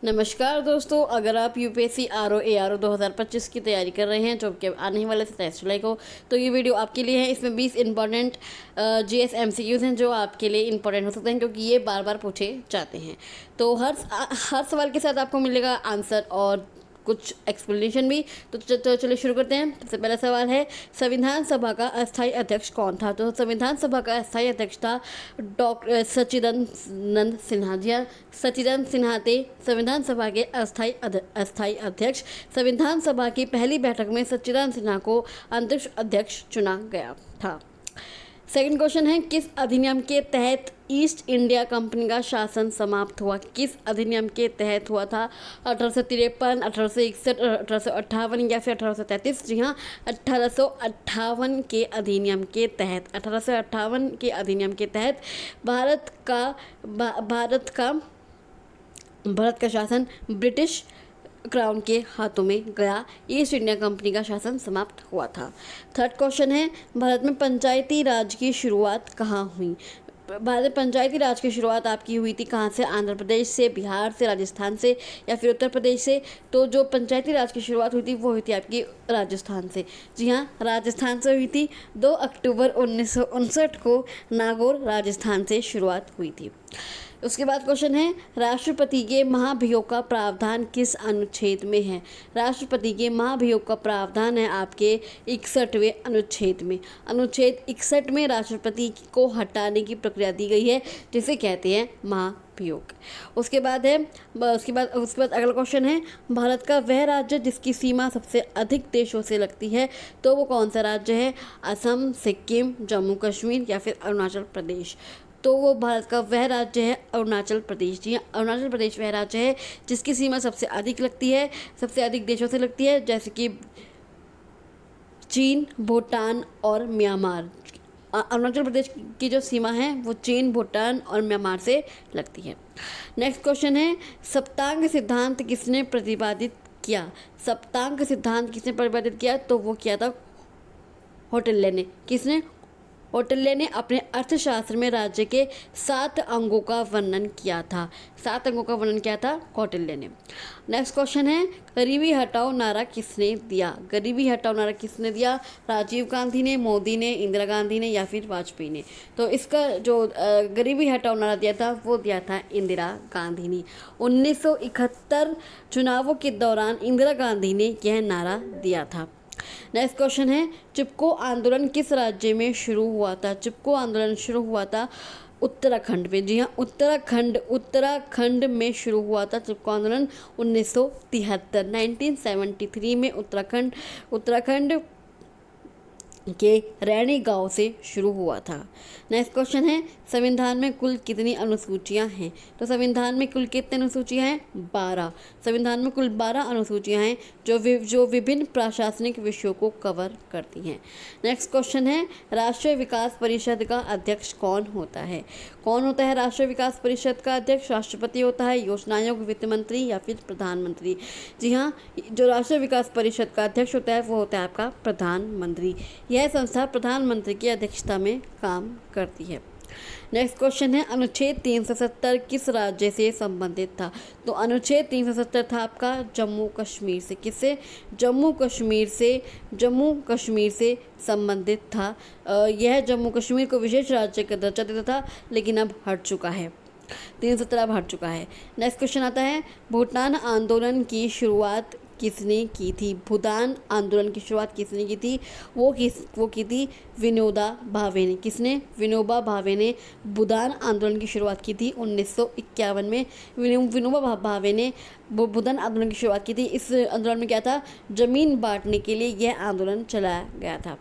नमस्कार दोस्तों, अगर आप यूपीएससी आरओ एआरओ 2025 की तैयारी कर रहे हैं जो कि आने वाले 27 जुलाई को, तो ये वीडियो आपके लिए है। इसमें 20 इंपॉर्टेंट जीएस एमसीक्यूज़ हैं जो आपके लिए इंपॉर्टेंट हो सकते हैं क्योंकि ये बार बार पूछे जाते हैं। तो हर सवाल के साथ आपको मिलेगा आंसर और कुछ एक्सप्लेनेशन भी। तो चलिए शुरू करते हैं। सबसे पहला सवाल है, संविधान सभा का अस्थायी अध्यक्ष कौन था? तो संविधान सभा का अस्थायी अध्यक्ष था डॉक्टर सच्चिदानंद सिन्हा जी। सच्चिदानंद सिन्हा थे संविधान सभा के अस्थायी अध्यक्ष। संविधान सभा की पहली बैठक में सच्चिदानंद सिन्हा को अंतरिक्ष अध्यक्ष चुना गया था। सेकंड क्वेश्चन है, किस अधिनियम के तहत ईस्ट इंडिया कंपनी का शासन समाप्त हुआ? किस अधिनियम के तहत हुआ था? 1853, 1861, 1858 या फिर 1833? जी हाँ, 1858 के अधिनियम के तहत 1858 के अधिनियम के तहत भारत का शासन ब्रिटिश क्राउन के हाथों में गया। ईस्ट इंडिया कंपनी का शासन समाप्त हुआ था। थर्ड क्वेश्चन है, भारत में पंचायती राज की शुरुआत कहाँ हुई? भारत में पंचायती राज की शुरुआत आपकी हुई थी कहाँ से? आंध्र प्रदेश से, बिहार से, राजस्थान से या फिर उत्तर प्रदेश से? तो जो पंचायती राज की शुरुआत हुई थी वो हुई थी आपकी राजस्थान से। जी हाँ, राजस्थान से हुई थी। 2 अक्टूबर 1959 को नागौर राजस्थान से शुरुआत हुई थी। उसके बाद क्वेश्चन है, राष्ट्रपति के महाभियोग का प्रावधान किस अनुच्छेद में है? राष्ट्रपति के महाभियोग का प्रावधान है आपके 61वें अनुच्छेद में। अनुच्छेद 61 में राष्ट्रपति को हटाने की प्रक्रिया दी गई है जिसे कहते हैं महाभियोग। उसके बाद अगला क्वेश्चन है, भारत का वह राज्य जिसकी सीमा सबसे अधिक देशों से लगती है, तो वो कौन सा राज्य है? असम, सिक्किम, जम्मू कश्मीर या फिर अरुणाचल प्रदेश? तो वो भारत का वह राज्य है अरुणाचल प्रदेश। जी, अरुणाचल प्रदेश वह राज्य है जिसकी सीमा सबसे अधिक लगती है, सबसे अधिक देशों से लगती है, जैसे कि चीन, भूटान और म्यांमार। अरुणाचल प्रदेश की जो सीमा है वो चीन, भूटान और म्यांमार से लगती है। नेक्स्ट क्वेश्चन है, सप्तांग सिद्धांत किसने प्रतिपादित किया? सप्तांग सिद्धांत किसने प्रतिपादित किया? तो वो किया था कौटिल्य ने। किसने? कौटिल्य ने अपने अर्थशास्त्र में राज्य के 7 अंगों का वर्णन किया था। 7 अंगों का वर्णन किया था कौटिल्य ने। नेक्स्ट क्वेश्चन है, गरीबी हटाओ नारा किसने दिया? गरीबी हटाओ नारा किसने दिया? राजीव गांधी ने, मोदी ने, इंदिरा गांधी ने या फिर वाजपेयी ने? तो इसका जो गरीबी हटाओ नारा दिया था वो दिया था इंदिरा गांधी ने। 1971 चुनावों के दौरान इंदिरा गांधी ने यह नारा दिया था। नेक्स्ट क्वेश्चन है, चिपको आंदोलन किस राज्य में शुरू हुआ था? चिपको आंदोलन शुरू हुआ था उत्तराखंड में। जी हाँ, उत्तराखंड में शुरू हुआ था चिपको आंदोलन 1973 में उत्तराखंड के रैणी गांव से शुरू हुआ था। नेक्स्ट क्वेश्चन है, संविधान में कुल कितनी अनुसूचियां हैं? तो संविधान में कुल कितनी अनुसूचियां हैं? 12। संविधान में कुल 12 अनुसूचियां हैं जो विभिन्न प्रशासनिक विषयों को कवर करती हैं। नेक्स्ट क्वेश्चन है, राष्ट्रीय विकास परिषद का अध्यक्ष कौन होता है? कौन होता है राष्ट्रीय विकास परिषद का अध्यक्ष? राष्ट्रपति होता है, योजना आयोग, वित्त मंत्री या फिर प्रधानमंत्री? जी हाँ, जो राष्ट्रीय विकास परिषद का अध्यक्ष होता है वो होता है आपका प्रधानमंत्री। यह संस्था प्रधानमंत्री की अध्यक्षता में काम करती है। नेक्स्ट क्वेश्चन है, अनुच्छेद 370 किस राज्य से संबंधित था? तो अनुच्छेद 370 था आपका जम्मू कश्मीर से। किससे? जम्मू कश्मीर से संबंधित था। यह जम्मू कश्मीर को विशेष राज्य का दर्जा देता था लेकिन अब हट चुका है। 370 अब हट चुका है। नेक्स्ट क्वेश्चन आता है, भूटान आंदोलन की शुरुआत किसने की थी? भूटान आंदोलन की शुरुआत किसने की थी? वो की थी विनोबा भावे ने। किसने? विनोबा भावे ने भूटान आंदोलन की शुरुआत की थी 1951 में। विनोबा भावे ने भूटान आंदोलन की शुरुआत की थी। इस आंदोलन में क्या था? जमीन बांटने के लिए यह आंदोलन चलाया गया था।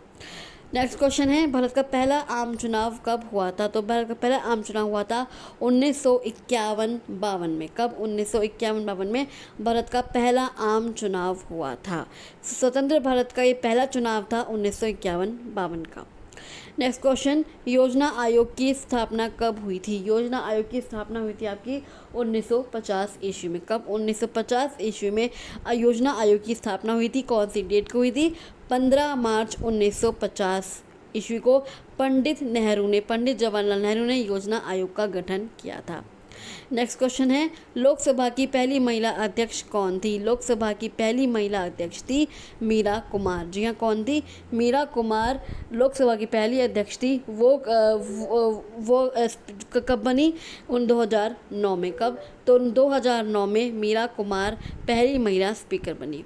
नेक्स्ट क्वेश्चन है, भारत का पहला आम चुनाव कब हुआ था? तो भारत का पहला आम चुनाव हुआ था 1951-52 में। कब? 1951-52 में भारत का पहला आम चुनाव हुआ था। स्वतंत्र भारत का ये पहला चुनाव था 1951-52 का। नेक्स्ट क्वेश्चन, योजना आयोग की स्थापना कब हुई थी? योजना आयोग की स्थापना हुई थी आपकी 1950 ईस्वी में। कब? 1950 ईस्वी में योजना आयोग की स्थापना हुई थी। कौन सी डेट को हुई थी? 15 मार्च 1950 ईस्वी को पंडित जवाहरलाल नेहरू ने योजना आयोग का गठन किया था। नेक्स्ट क्वेश्चन है, लोकसभा की पहली महिला अध्यक्ष कौन थी? लोकसभा की पहली महिला अध्यक्ष थी मीरा कुमार। जी हाँ, कौन थी? मीरा कुमार लोकसभा की पहली अध्यक्ष थी। वो कब बनी? 2009 में। कब? तो 2009 में मीरा कुमार पहली महिला स्पीकर बनी।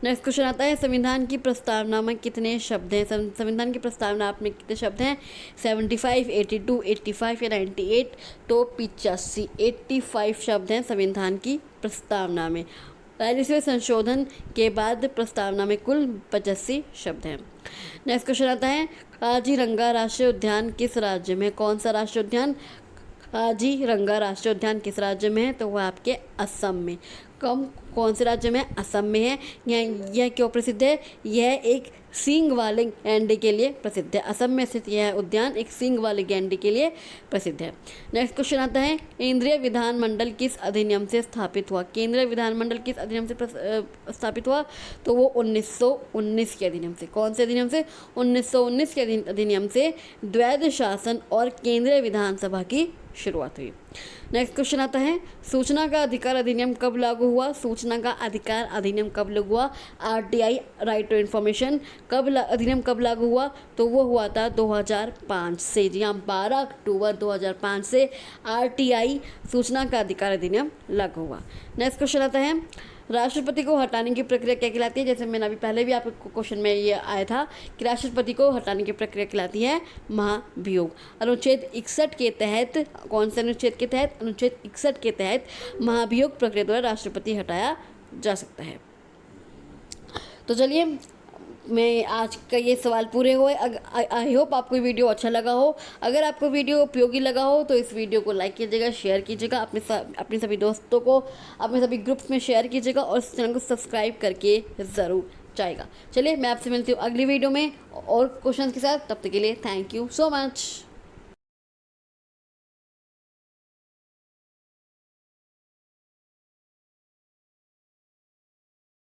नेक्स्ट क्वेश्चन आता है, संविधान की प्रस्तावना में कितने शब्द हैं? संविधान की प्रस्तावना में कितने शब्द हैं? 75, 82, 85 या 98? तो 85, 85 शब्द हैं संविधान की प्रस्तावना में। राजस्व संशोधन के बाद प्रस्तावना में कुल 85 शब्द हैं। नेक्स्ट क्वेश्चन आता है, काजीरंगा राष्ट्रीय उद्यान किस राज्य में? कौन सा राष्ट्रीय उद्यान? काजीरंगा राष्ट्रीय उद्यान किस राज्य में है? तो वह आपके असम में। कौन से राज्य में? असम में है। यह क्यों प्रसिद्ध है? यह एक सींग वाले गैंडे के लिए प्रसिद्ध है। असम में स्थित यह उद्यान एक सींग वाले गैंडे के लिए प्रसिद्ध है। नेक्स्ट क्वेश्चन आता है, केंद्रीय विधानमंडल किस अधिनियम से स्थापित हुआ? केंद्रीय विधानमंडल किस अधिनियम से स्थापित हुआ? तो वो 1919 के अधिनियम से। कौन से अधिनियम से? 1919 के अधिनियम से द्वैध शासन और केंद्रीय विधानसभा की शुरुआत हुई। नेक्स्ट क्वेश्चन आता है, सूचना का अधिकार अधिनियम कब लागू हुआ? सूचना का अधिकार अधिनियम कब लागू हुआ? RTI, राइट टू इन्फॉर्मेशन, अधिनियम कब लागू हुआ? तो वो हुआ था 2005 से। जी हाँ, 12 अक्टूबर 2005 से RTI सूचना का अधिकार अधिनियम लागू हुआ। नेक्स्ट क्वेश्चन आता है, राष्ट्रपति को हटाने की प्रक्रिया क्या कहलाती है? जैसे मैंने अभी पहले भी आपको क्वेश्चन में ये आया था कि राष्ट्रपति को हटाने की प्रक्रिया कहलाती है महाभियोग। अनुच्छेद 61 के तहत, कौन से अनुच्छेद के तहत? अनुच्छेद 61 के तहत महाभियोग प्रक्रिया द्वारा राष्ट्रपति हटाया जा सकता है। तो चलिए, मैं आज का ये सवाल पूरे हुए। आई होप आपको वीडियो अच्छा लगा हो। अगर आपको वीडियो उपयोगी लगा हो तो इस वीडियो को लाइक कीजिएगा, शेयर कीजिएगा, अपने सभी दोस्तों को, अपने सभी ग्रुप्स में शेयर कीजिएगा और इस चैनल को सब्सक्राइब करके ज़रूर जाएगा। चलिए, मैं आपसे मिलती हूँ अगली वीडियो में और क्वेश्चन के साथ। तब तक के लिए थैंक यू सो मच।